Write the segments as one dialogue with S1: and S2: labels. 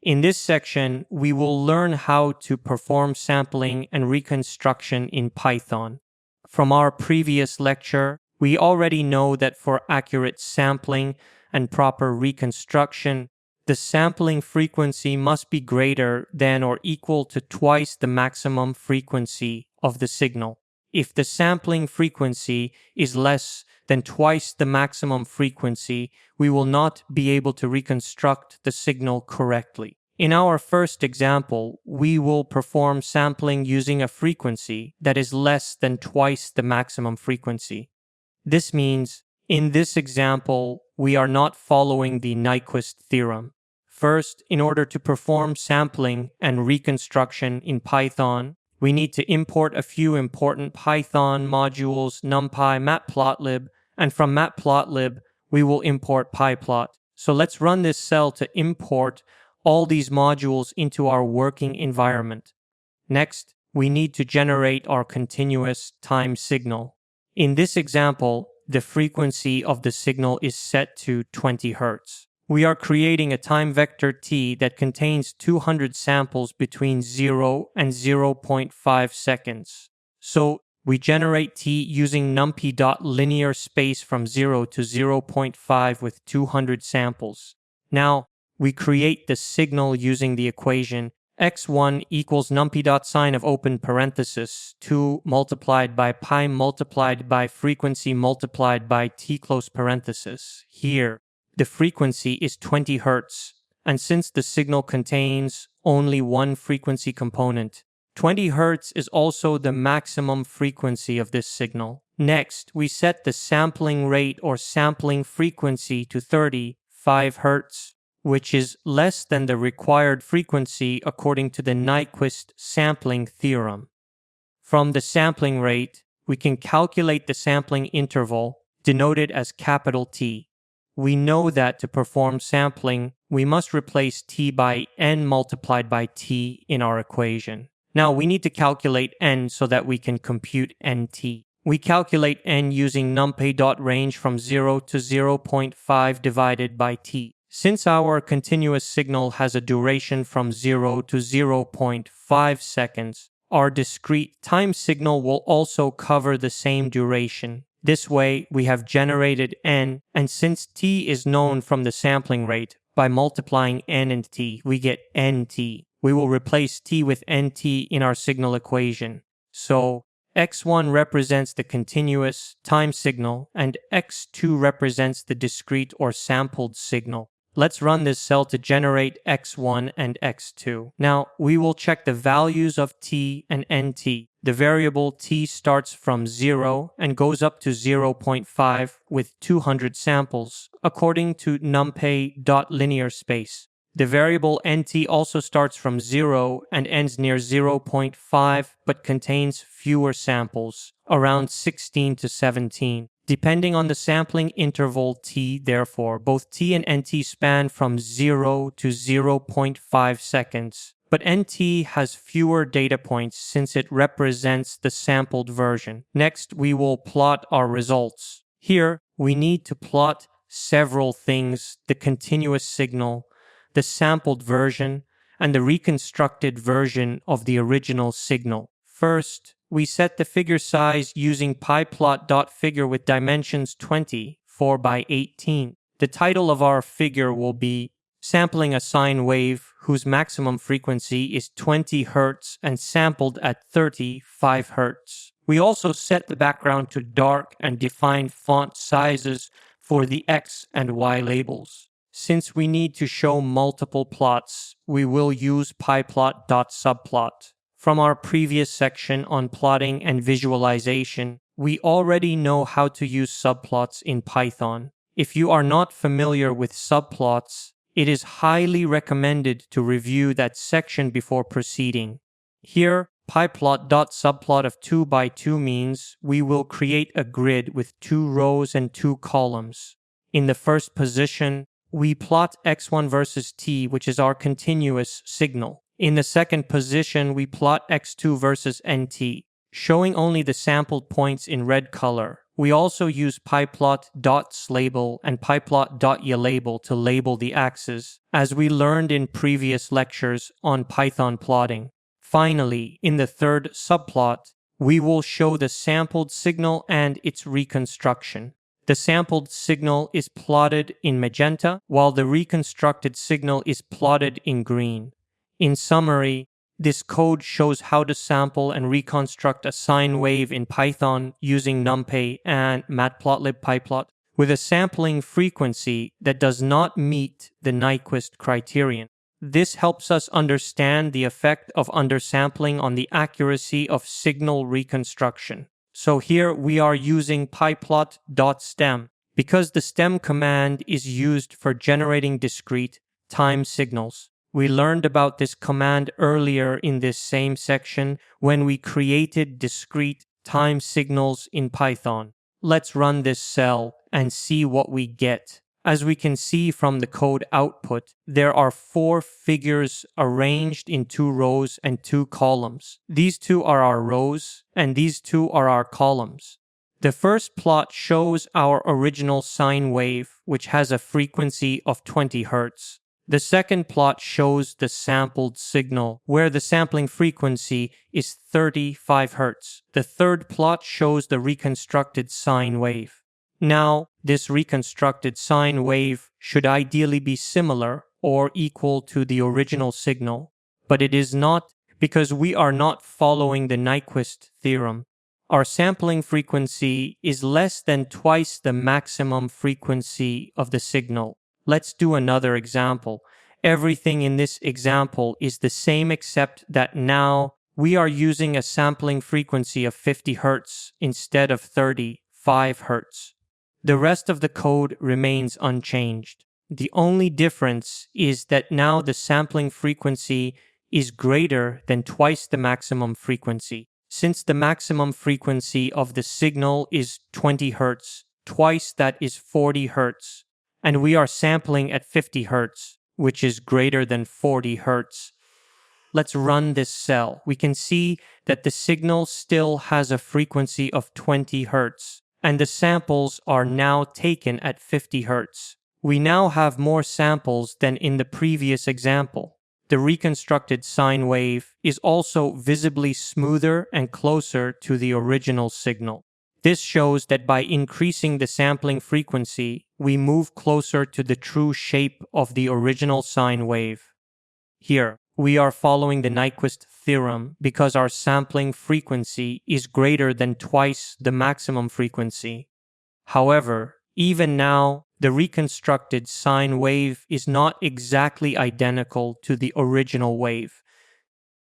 S1: In this section, we will learn how to perform sampling and reconstruction in Python. From our previous lecture, we already know that for accurate sampling and proper reconstruction, the sampling frequency must be greater than or equal to twice the maximum frequency of the signal. If the sampling frequency is less than twice the maximum frequency, we will not be able to reconstruct the signal correctly. In our first example, we will perform sampling using a frequency that is less than twice the maximum frequency. This means, in this example, we are not following the Nyquist theorem. First, in order to perform sampling and reconstruction in Python, we need to import a few important Python modules, NumPy, Matplotlib, and from Matplotlib, we will import PyPlot. So let's run this cell to import all these modules into our working environment. Next, we need to generate our continuous time signal. In this example, the frequency of the signal is set to 20 Hz. We are creating a time vector t that contains 200 samples between 0 and 0.5 seconds. So we generate t using numpy.linear space from 0 to 0.5 with 200 samples. Now, we create the signal using the equation x1 equals numpy.sign of open parenthesis 2 multiplied by pi multiplied by frequency multiplied by t close parenthesis. Here, the frequency is 20 Hz, and since the signal contains only one frequency component, 20 Hz is also the maximum frequency of this signal. Next, we set the sampling rate or sampling frequency to 35 Hz, which is less than the required frequency according to the Nyquist sampling theorem. From the sampling rate, we can calculate the sampling interval, denoted as capital T. We know that to perform sampling, we must replace t by n multiplied by t in our equation. Now we need to calculate n so that we can compute nt. We calculate n using numpy.range from 0 to 0.5 divided by t. Since our continuous signal has a duration from 0 to 0.5 seconds, our discrete time signal will also cover the same duration. This way, we have generated n, and since t is known from the sampling rate, by multiplying n and t, we get nt. We will replace t with nt in our signal equation. So, x1 represents the continuous time signal, and x2 represents the discrete or sampled signal. Let's run this cell to generate x1 and x2. Now, we will check the values of t and nt. The variable t starts from 0 and goes up to 0.5 with 200 samples, according to numpy.linear space. The variable nt also starts from 0 and ends near 0.5 but contains fewer samples, around 16 to 17. Depending on the sampling interval t, therefore, both t and nt span from 0 to 0.5 seconds. But nt has fewer data points since it represents the sampled version. Next, we will plot our results. Here, we need to plot several things: the continuous signal, the sampled version, and the reconstructed version of the original signal. First, we set the figure size using pyplot.figure with dimensions 20, 4 by 18. The title of our figure will be Sampling a Sine Wave whose maximum frequency is 20 Hz and sampled at 35 Hz. We also set the background to dark and define font sizes for the X and Y labels. Since we need to show multiple plots, we will use pyplot.subplot. From our previous section on plotting and visualization, we already know how to use subplots in Python. If you are not familiar with subplots, it is highly recommended to review that section before proceeding. Here, pyplot.subplot of 2 by 2 means we will create a grid with 2 rows and 2 columns. In the first position, we plot x1 versus t, which is our continuous signal. In the second position, we plot x2 versus nt, showing only the sampled points in red color. We also use pyplot.slabel and pyplot.ylabel to label the axes, as we learned in previous lectures on Python plotting. Finally, in the third subplot, we will show the sampled signal and its reconstruction. The sampled signal is plotted in magenta, while the reconstructed signal is plotted in green. In summary, this code shows how to sample and reconstruct a sine wave in Python using NumPy and Matplotlib PyPlot with a sampling frequency that does not meet the Nyquist criterion. This helps us understand the effect of undersampling on the accuracy of signal reconstruction. So here we are using pyplot.stem because the stem command is used for generating discrete time signals. We learned about this command earlier in this same section when we created discrete time signals in Python. Let's run this cell and see what we get. As we can see from the code output, there are 4 figures arranged in 2 rows and 2 columns. These 2 are our rows, and these 2 are our columns. The first plot shows our original sine wave, which has a frequency of 20 Hz. The second plot shows the sampled signal, where the sampling frequency is 35 Hz. The third plot shows the reconstructed sine wave. Now, this reconstructed sine wave should ideally be similar or equal to the original signal, but it is not because we are not following the Nyquist theorem. Our sampling frequency is less than twice the maximum frequency of the signal. Let's do another example. Everything in this example is the same except that now we are using a sampling frequency of 50 Hz instead of 35 Hz. The rest of the code remains unchanged. The only difference is that now the sampling frequency is greater than twice the maximum frequency. Since the maximum frequency of the signal is 20 Hz, twice that is 40 Hz. And we are sampling at 50 Hz, which is greater than 40 Hz. Let's run this cell. We can see that the signal still has a frequency of 20 Hz, and the samples are now taken at 50 Hz. We now have more samples than in the previous example. The reconstructed sine wave is also visibly smoother and closer to the original signal. This shows that by increasing the sampling frequency, we move closer to the true shape of the original sine wave. Here, we are following the Nyquist theorem because our sampling frequency is greater than twice the maximum frequency. However, even now, the reconstructed sine wave is not exactly identical to the original wave.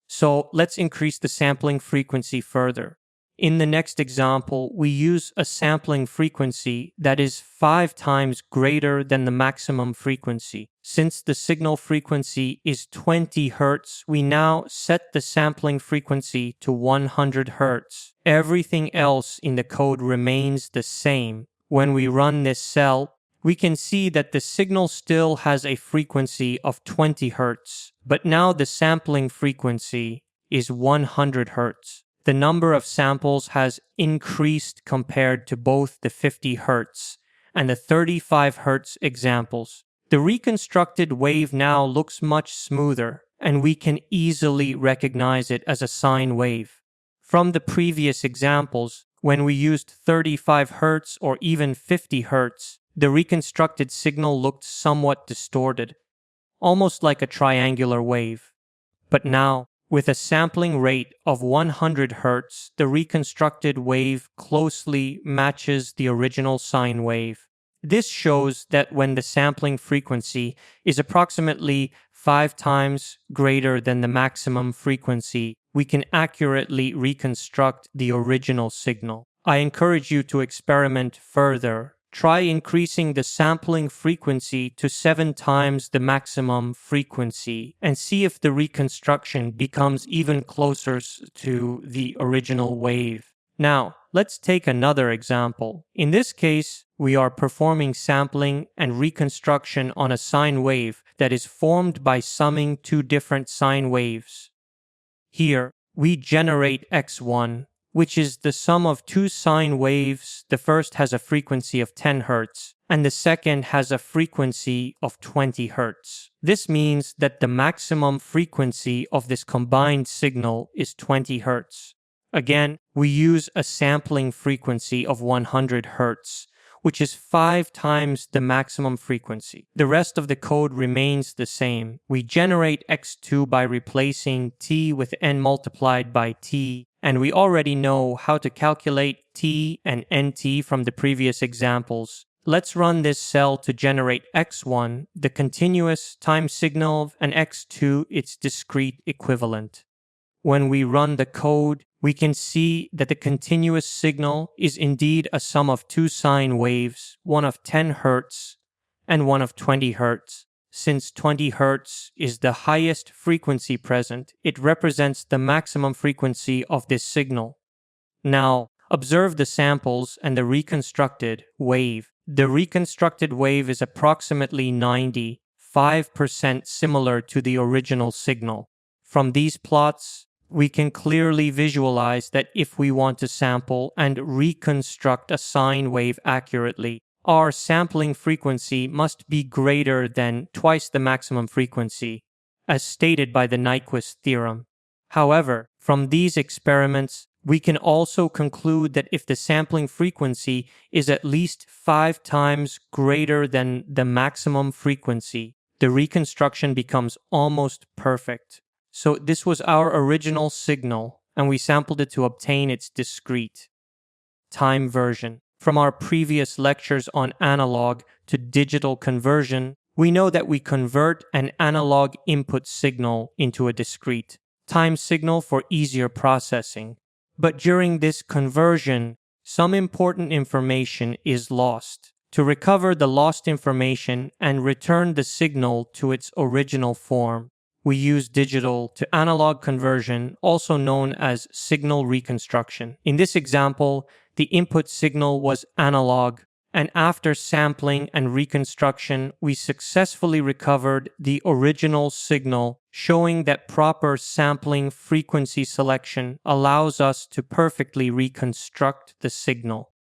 S1: So let's increase the sampling frequency further. In the next example, we use a sampling frequency that is 5 times greater than the maximum frequency. Since the signal frequency is 20 Hz, we now set the sampling frequency to 100 Hz. Everything else in the code remains the same. When we run this cell, we can see that the signal still has a frequency of 20 Hz, but now the sampling frequency is 100 Hz. The number of samples has increased compared to both the 50 Hz and the 35 Hz examples. The reconstructed wave now looks much smoother, and we can easily recognize it as a sine wave. From the previous examples, when we used 35 Hz or even 50 Hz, the reconstructed signal looked somewhat distorted, almost like a triangular wave. But now, with a sampling rate of 100 Hz, the reconstructed wave closely matches the original sine wave. This shows that when the sampling frequency is approximately 5 times greater than the maximum frequency, we can accurately reconstruct the original signal. I encourage you to experiment further. Try increasing the sampling frequency to 7 times the maximum frequency and see if the reconstruction becomes even closer to the original wave. Now, let's take another example. In this case, we are performing sampling and reconstruction on a sine wave that is formed by summing 2 different sine waves. Here, we generate x1, which is the sum of two sine waves. The first has a frequency of 10 Hz, and the second has a frequency of 20 Hz. This means that the maximum frequency of this combined signal is 20 Hz. Again, we use a sampling frequency of 100 Hz, which is 5 times the maximum frequency. The rest of the code remains the same. We generate x2 by replacing t with n multiplied by t, and we already know how to calculate t and nt from the previous examples. Let's run this cell to generate x1, the continuous time signal, and x2, its discrete equivalent. When we run the code, we can see that the continuous signal is indeed a sum of two sine waves, one of 10 Hz and one of 20 Hz. Since 20 Hz is the highest frequency present, it represents the maximum frequency of this signal. Now, observe the samples and the reconstructed wave. The reconstructed wave is approximately 95% similar to the original signal. From these plots, we can clearly visualize that if we want to sample and reconstruct a sine wave accurately, our sampling frequency must be greater than twice the maximum frequency, as stated by the Nyquist theorem. However, from these experiments, we can also conclude that if the sampling frequency is at least 5 times greater than the maximum frequency, the reconstruction becomes almost perfect. So this was our original signal, and we sampled it to obtain its discrete time version. From our previous lectures on analog to digital conversion, we know that we convert an analog input signal into a discrete time signal for easier processing. But during this conversion, some important information is lost. To recover the lost information and return the signal to its original form, we use digital to analog conversion, also known as signal reconstruction. In this example, the input signal was analog, and after sampling and reconstruction, we successfully recovered the original signal, showing that proper sampling frequency selection allows us to perfectly reconstruct the signal.